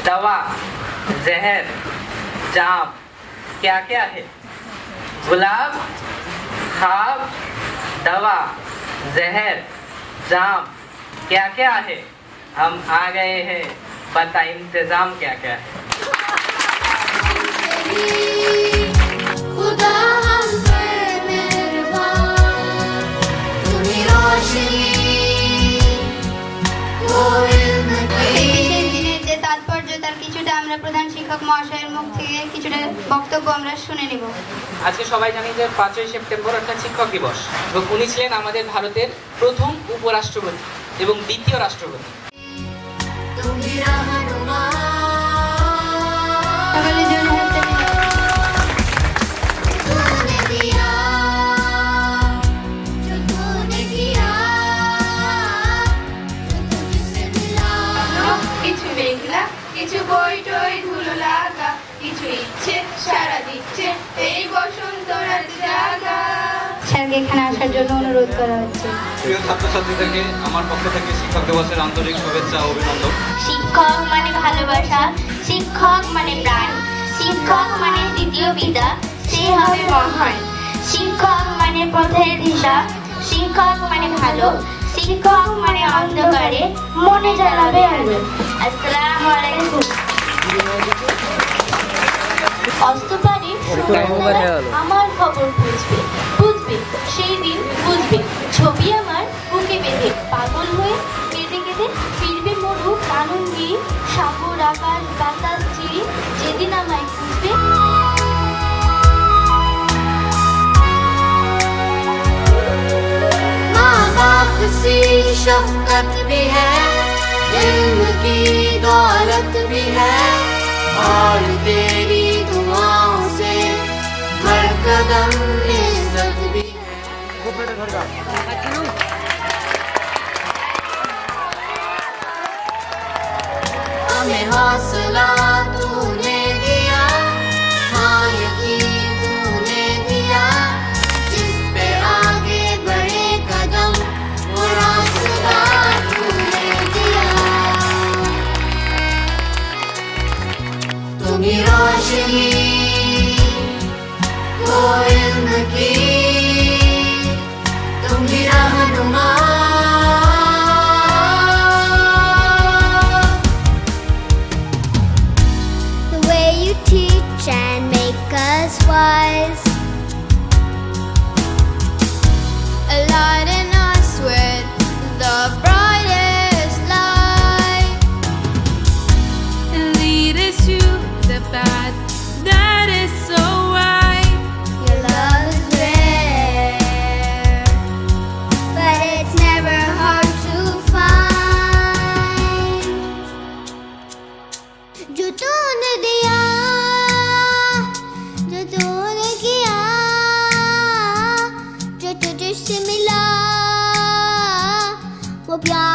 दवा, जहर, जाम क्या क्या है? गुलाब, खाब, दवा, जहर, जाम क्या क्या है? हम आ गए हैं, बता इंतजाम क्या क्या है? खुदा हम पर मेहरबान, तुम्ही रोशनी যে তাৎপর্য তার কিছুটা আমরা প্রধান শিক্ষক মহাশয়ের মুখ থেকে কিছুটা বক্তব্য আমরা শুনে নিব। আজকে সবাই জানি যে 5ই সেপ্টেম্বর অর্থাৎ শিক্ষক দিবস এবং উনি ছিলেন আমাদের ভারতের প্রথম উপরাষ্ট্রপতি এবং দ্বিতীয় রাষ্ট্রপতি। কিছু মেঘলা, কিছু বই টই ধুলো লাগা, কিছু ইচ্ছে সারা দিচ্ছে এই বসন্ত রাত জাগা। স্যারকে এখানে আসার জন্য অনুরোধ করা হচ্ছে। প্রিয় ছাত্রছাত্রীদেরকে আমার পক্ষ থেকে শিক্ষক দিবসের আন্তরিক শুভেচ্ছা ও অভিনন্দন। শিক্ষক মানে ভালোবাসা, শিক্ষক মানে প্রাণ, শিক্ষক মানে দ্বিতীয় পিতা, সে হবে মহান। শিক্ষক মানে পথের দিশা, শিক্ষক মানে ভালো, শিক্ষক মানে অন্ধকারে মনে জ্বালাবে আলো। আসসালামু আলাইকুম। অস্তপারে আমার খবর বুঝবে, বুঝবে সেই দিন বুঝবে, ছবি আমার বুকে বেঁধে পাগল হয়ে কেঁদে কেঁদে ফিরবে মরু আনন্দী সাগর আকাশ বাতাস চিরি, যেদিন আমায় খুঁজবে। माँ बाप सी शफकत भी है, इल्म की दौलत भी है, और तेरी दुआओं से हर कदम इज्जत भी है। हमें हौसला तूने दिया, हाँ यकीन तूने दिया, जिस पे आगे बढ़े कदम वो रास्ता तूने दिया। तुम्ही रोशनी वो इल्म की, तुम्ही रहनुमा। The way you teach and make us wise, aligning us with the brightest light, and lead us to the path that is so wide. your love is rare, but it's never hard to find. जो तूने दिया, जो तूने किया, जो तुझसे मिला वो प्यार